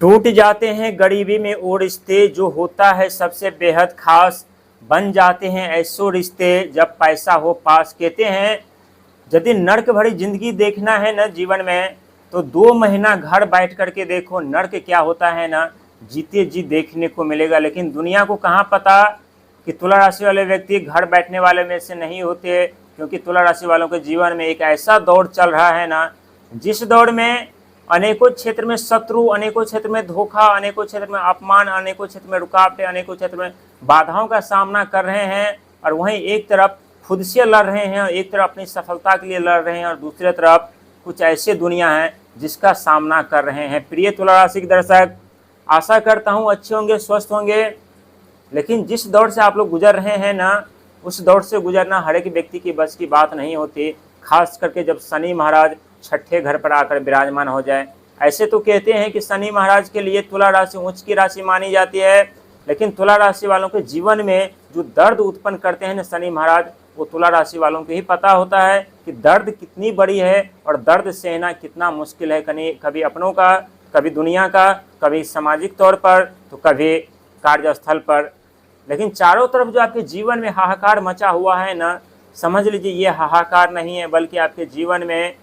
टूट जाते हैं गरीबी में वो रिश्ते जो होता है सबसे बेहद खास। बन जाते हैं ऐसो रिश्ते जब पैसा हो पास। कहते हैं यदि नर्क भरी जिंदगी देखना है ना जीवन में, तो 2 महीना घर बैठ करके देखो नर्क क्या होता है ना, जीते जी देखने को मिलेगा। लेकिन दुनिया को कहाँ पता कि तुला राशि वाले व्यक्ति घर बैठने वाले में से नहीं होते, क्योंकि तुला राशि वालों के जीवन में एक ऐसा दौर चल रहा है ना, जिस दौर में अनेकों क्षेत्र में शत्रु, अनेकों क्षेत्र में धोखा, अनेकों क्षेत्र में अपमान, अनेकों क्षेत्र में रुकावटें, अनेकों क्षेत्र में बाधाओं का सामना कर रहे हैं। और वहीं एक तरफ खुद से लड़ रहे हैं, एक तरफ अपनी सफलता के लिए लड़ रहे हैं, और दूसरी तरफ कुछ ऐसे दुनिया है जिसका सामना कर रहे हैं। प्रिय तुला राशि के दर्शक, आशा करता हूँ अच्छे होंगे, स्वस्थ होंगे। लेकिन जिस दौर से आप लोग गुजर रहे हैं ना, उस दौर से गुजरना हर एक व्यक्ति की बस की बात नहीं होती, खास करके जब शनि महाराज छठे घर पर आकर विराजमान हो जाए। ऐसे तो कहते हैं कि शनि महाराज के लिए तुला राशि उच्च की राशि मानी जाती है, लेकिन तुला राशि वालों के जीवन में जो दर्द उत्पन्न करते हैं ना शनि महाराज, वो तुला राशि वालों को ही पता होता है कि दर्द कितनी बड़ी है और दर्द सहना कितना मुश्किल है। कभी अपनों का, कभी दुनिया का, कभी सामाजिक तौर पर, तो कभी कार्यस्थल पर। लेकिन चारों तरफ जो आपके जीवन में हाहाकार मचा हुआ है ना, समझ लीजिए ये हाहाकार नहीं है, बल्कि आपके जीवन में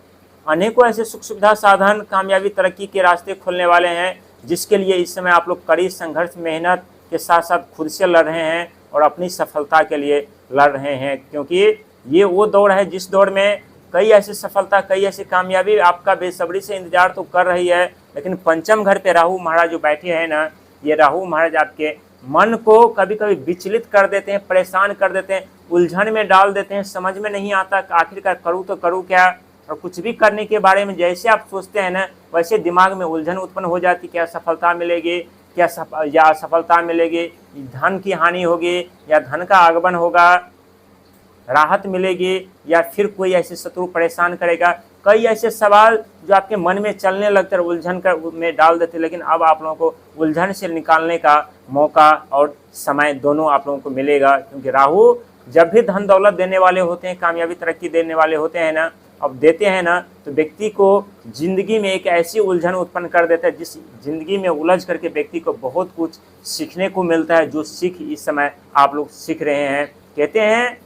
अनेकों ऐसे सुख सुविधा साधन, कामयाबी, तरक्की के रास्ते खुलने वाले हैं, जिसके लिए इस समय आप लोग कड़ी संघर्ष, मेहनत के साथ साथ खुद से लड़ रहे हैं और अपनी सफलता के लिए लड़ रहे हैं। क्योंकि ये वो दौर है जिस दौर में कई ऐसी सफलता, कई ऐसी कामयाबी आपका बेसब्री से इंतजार तो कर रही है। लेकिन पंचम घर पे राहु महाराज जो बैठे हैं ना, ये राहु महाराज आपके मन को कभी कभी विचलित कर देते हैं, परेशान कर देते हैं, उलझन में डाल देते हैं। समझ में नहीं आता आखिरकार करूँ तो करूँ क्या, और कुछ भी करने के बारे में जैसे आप सोचते हैं ना, वैसे दिमाग में उलझन उत्पन्न हो जाती। क्या सफलता मिलेगी, या असफलता मिलेगी, धन की हानि होगी या धन का आगमन होगा, राहत मिलेगी या फिर कोई ऐसे शत्रु परेशान करेगा। कई ऐसे सवाल जो आपके मन में चलने लगते हैं, उलझन कर में डाल देते। लेकिन अब आप लोगों को उलझन से निकालने का मौका और समय दोनों आप लोगों को मिलेगा, क्योंकि राहु जब भी धन दौलत देने वाले होते हैं, कामयाबी तरक्की देने वाले होते हैं ना, अब देते हैं ना, तो व्यक्ति को जिंदगी में एक ऐसी उलझन उत्पन्न कर देता है जिस जिंदगी में उलझ करके व्यक्ति को बहुत कुछ सीखने को मिलता है, जो सीख इस समय आप लोग सीख रहे हैं। कहते हैं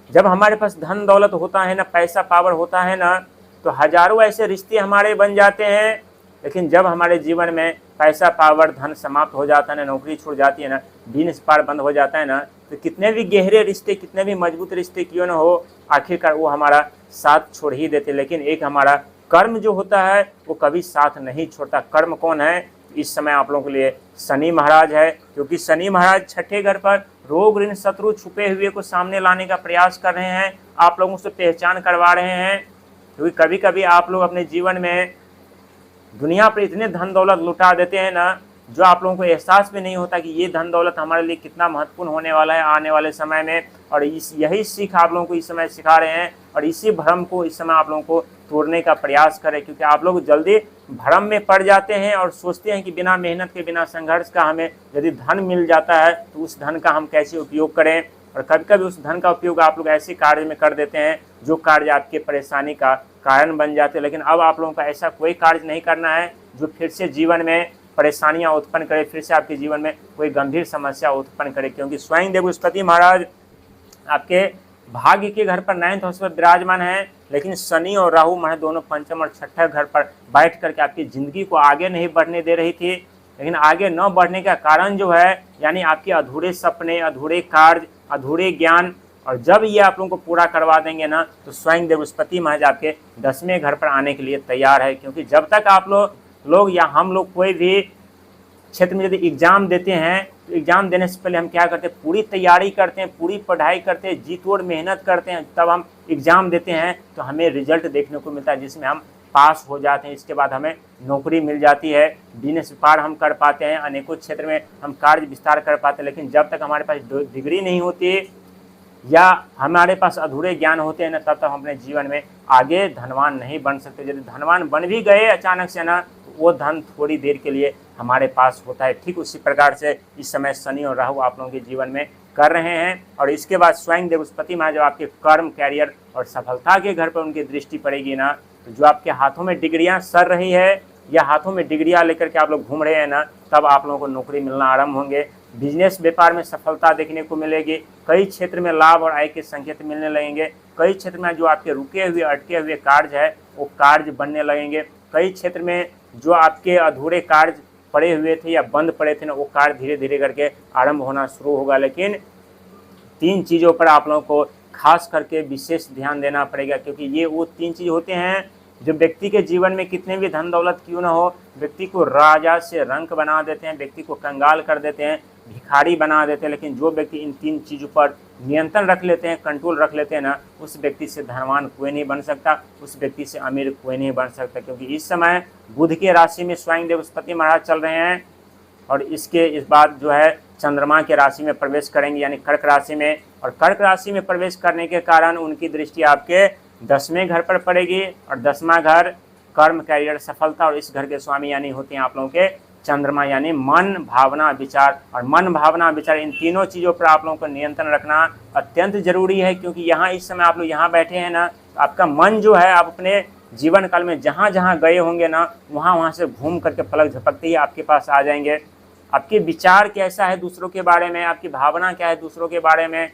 जब हमारे पास धन दौलत होता है ना, पैसा पावर होता है ना, तो हजारों ऐसे रिश्ते हमारे बन जाते हैं। लेकिन जब हमारे जीवन में पैसा पावर धन समाप्त हो जाता है ना, नौकरी छूट जाती है ना, बिजनेस पार बंद हो जाता है ना, तो कितने भी गहरे रिश्ते, कितने भी मजबूत रिश्ते क्यों न हो, आखिरकार वो हमारा साथ छोड़ ही देते। लेकिन एक हमारा कर्म जो होता है वो कभी साथ नहीं छोड़ता। कर्म कौन है? इस समय आप लोगों के लिए शनि महाराज है, क्योंकि शनि महाराज छठे घर पर रोग, ऋण, शत्रु, छुपे हुए को सामने लाने का प्रयास कर रहे हैं, आप लोगों से पहचान करवा रहे हैं। क्योंकि कभी कभी आप लोग अपने जीवन में दुनिया पर इतने धन दौलत लुटा देते हैं ना, जो आप लोगों को एहसास भी नहीं होता कि ये धन दौलत हमारे लिए कितना महत्वपूर्ण होने वाला है आने वाले समय में। और यही सीख आप लोगों को इस समय सिखा रहे हैं, और इसी भ्रम को इस समय आप लोगों को तोड़ने का प्रयास करें। क्योंकि आप लोग जल्दी भ्रम में पड़ जाते हैं और सोचते हैं कि बिना मेहनत के, बिना संघर्ष का हमें यदि धन मिल जाता है तो उस धन का हम कैसे उपयोग करें। और कभी कभी उस धन का उपयोग आप लोग ऐसे कार्य में कर देते हैं जो कार्य आपके परेशानी का कारण बन जाते हैं। लेकिन अब आप लोगों का ऐसा कोई कार्य नहीं करना है जो फिर से जीवन में परेशानियां उत्पन्न करे, फिर से आपके जीवन में कोई गंभीर समस्या उत्पन्न करे। क्योंकि स्वयं देव बृहस्पति महाराज आपके भाग्य के घर पर 9th हाउस पर विराजमान है, लेकिन शनि और राहु महाराज दोनों पंचम और छठे घर पर बैठ करके आपकी जिंदगी को आगे नहीं बढ़ने दे रही थी। लेकिन आगे न बढ़ने का कारण जो है, यानी आपके अधूरे सपने, अधूरे कार्य, अधूरे ज्ञान, और जब ये आप लोगों को पूरा करवा देंगे ना, तो स्वयं देव बृहस्पति महाराज आपके 10वें घर पर आने के लिए तैयार है। क्योंकि जब तक आप लोग या हम लोग कोई भी क्षेत्र में यदि एग्जाम देते हैं, तो एग्जाम देने से पहले हम क्या करते हैं, पूरी तैयारी करते हैं, पूरी पढ़ाई करते हैं, जी तोड़ मेहनत करते हैं, तब हम एग्जाम देते हैं तो हमें रिजल्ट देखने को मिलता है जिसमें हम पास हो जाते हैं। इसके बाद हमें नौकरी मिल जाती है, बिजनेस व्यापार हम कर पाते हैं, अनेकों क्षेत्र में हम कार्य विस्तार कर पाते हैं। लेकिन जब तक हमारे पास डिग्री नहीं होती या हमारे पास अधूरे ज्ञान होते हैं ना, तब तक हम अपने जीवन में आगे धनवान नहीं बन सकते। यदि धनवान बन भी गए अचानक से ना, वो धन थोड़ी देर के लिए हमारे पास होता है। ठीक उसी प्रकार से इस समय शनि और राहु आप लोगों के जीवन में कर रहे हैं। और इसके बाद स्वयं देव बृहस्पति महाराज जब आपके कर्म, कैरियर और सफलता के घर पर उनकी दृष्टि पड़ेगी ना, तो जो आपके हाथों में डिग्रियां सर रही है या हाथों में डिग्रियां लेकर के आप लोग घूम रहे हैं ना, तब आप लोगों को नौकरी मिलना आरंभ होंगे। बिजनेस व्यापार में सफलता देखने को मिलेगी। कई क्षेत्र में लाभ और आय के संकेत मिलने लगेंगे। कई क्षेत्र में जो आपके रुके हुए अटके हुए कार्य है वो कार्य बनने लगेंगे। कई क्षेत्र में जो आपके अधूरे कार्य पड़े हुए थे या बंद पड़े थे ना, वो कार्य धीरे धीरे करके आरंभ होना शुरू होगा। लेकिन 3 चीज़ों पर आप लोगों को खास करके विशेष ध्यान देना पड़ेगा, क्योंकि ये वो 3 चीज़ होते हैं जो व्यक्ति के जीवन में कितने भी धन दौलत क्यों ना हो, व्यक्ति को राजा से रंक बना देते हैं, व्यक्ति को कंगाल कर देते हैं, भिखारी बना देते हैं। लेकिन जो व्यक्ति इन 3 चीज़ों पर नियंत्रण रख लेते हैं, कंट्रोल रख लेते हैं ना, उस व्यक्ति से धनवान कोई नहीं बन सकता, उस व्यक्ति से अमीर कोई नहीं बन सकता। क्योंकि इस समय बुध के राशि में स्वयं देव बृहस्पति महाराज चल रहे हैं और इस बाद जो है चंद्रमा के राशि में प्रवेश करेंगे, यानी कर्क राशि में। और कर्क राशि में प्रवेश करने के कारण उनकी दृष्टि आपके 10वें घर पर पड़ेगी और 10वां घर कर्म, कैरियर, सफलता, और इस घर के स्वामी यानी होते हैं आप लोगों के चंद्रमा, यानी मन, भावना, विचार। और मन, भावना, विचार, इन तीनों चीज़ों पर आप लोगों को नियंत्रण रखना अत्यंत जरूरी है। क्योंकि यहाँ इस समय आप लोग यहाँ बैठे हैं ना, आपका मन जो है, आप अपने जीवन काल में जहाँ जहाँ गए होंगे ना, वहाँ से घूम करके पलक झपकते ही आपके पास आ जाएंगे। आपके विचार कैसा है दूसरों के बारे में, आपकी भावना क्या है दूसरों के बारे में,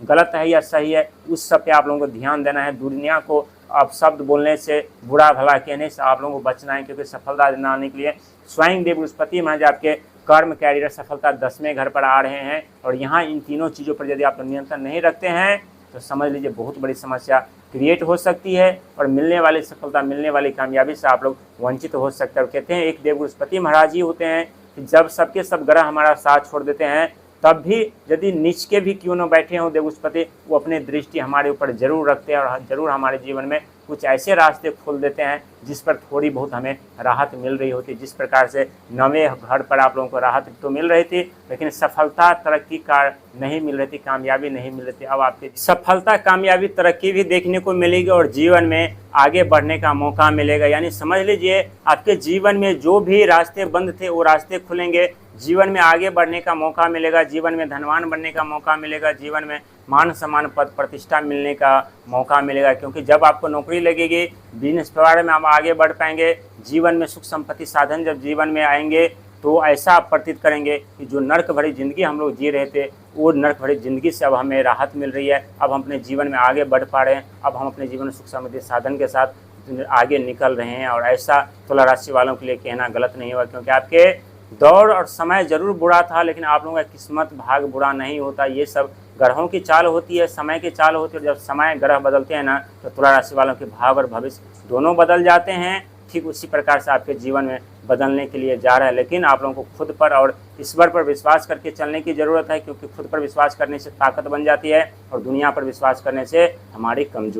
गलत है या सही है, उस सब पे आप लोगों को ध्यान देना है। दुनिया को आप शब्द बोलने से, बुरा भला कहने से आप लोगों को बचना है, क्योंकि सफलता दिलाने के लिए स्वयं देव बृहस्पति महाराज आपके कर्म, कैरियर, सफलता 10वें घर पर आ रहे हैं। और यहाँ इन तीनों चीज़ों पर यदि आप नियंत्रण नहीं रखते हैं तो समझ लीजिए बहुत बड़ी समस्या क्रिएट हो सकती है और मिलने वाली सफलता, मिलने वाली कामयाबी से आप लोग वंचित हो सकते हैं। और कहते हैं एक देव बृहस्पति महाराज ही होते हैं कि जब सबके सब ग्रह हमारा साथ छोड़ देते हैं, तब भी यदि नीच के भी क्यों न बैठे हों देव बृहस्पति, वो अपने दृष्टि हमारे ऊपर जरूर रखते हैं और जरूर हमारे जीवन में कुछ ऐसे रास्ते खोल देते हैं जिस पर थोड़ी बहुत हमें राहत मिल रही होती है। जिस प्रकार से 9वें घर पर आप लोगों को राहत तो मिल रही थी, लेकिन सफलता, तरक्की का नहीं मिल रही थी, कामयाबी नहीं मिल रही थी। अब आपके सफलता, कामयाबी, तरक्की भी देखने को मिलेगी और जीवन में आगे बढ़ने का मौका मिलेगा। यानी समझ लीजिए आपके जीवन में जो भी रास्ते बंद थे वो रास्ते खुलेंगे, जीवन में आगे बढ़ने का मौका मिलेगा, जीवन में धनवान बनने का मौका मिलेगा, जीवन में मान सम्मान, पद प्रतिष्ठा मिलने का मौका मिलेगा। क्योंकि जब आपको नौकरी लगेगी, बिजनेस व्यापार में आप आगे बढ़ पाएंगे, जीवन में सुख संपत्ति साधन जब जीवन में आएंगे, तो ऐसा आप प्रतीत करेंगे कि जो नर्क भरी ज़िंदगी हम लोग जी रहे थे, वो नर्क भरी ज़िंदगी से अब हमें राहत मिल रही है। अब हम अपने जीवन में आगे बढ़ पा रहे हैं, अब हम अपने जीवन में सुख समृद्धि साधन के साथ आगे निकल रहे हैं। और ऐसा तुला राशि वालों के लिए कहना गलत नहीं होगा, क्योंकि आपके दौर और समय जरूर बुरा था, लेकिन आप लोगों का किस्मत, भाग बुरा नहीं होता। ये सब ग्रहों की चाल होती है, समय की चाल होती है। जब समय, ग्रह बदलते हैं ना, तो तुला राशि वालों के भाग और भविष्य दोनों बदल जाते हैं। ठीक उसी प्रकार से आपके जीवन में बदलने के लिए जा रहा है। लेकिन आप लोगों को खुद पर और ईश्वर पर विश्वास करके चलने की ज़रूरत है, क्योंकि खुद पर विश्वास करने से ताकत बन जाती है और दुनिया पर विश्वास करने से हमारी कमजोरी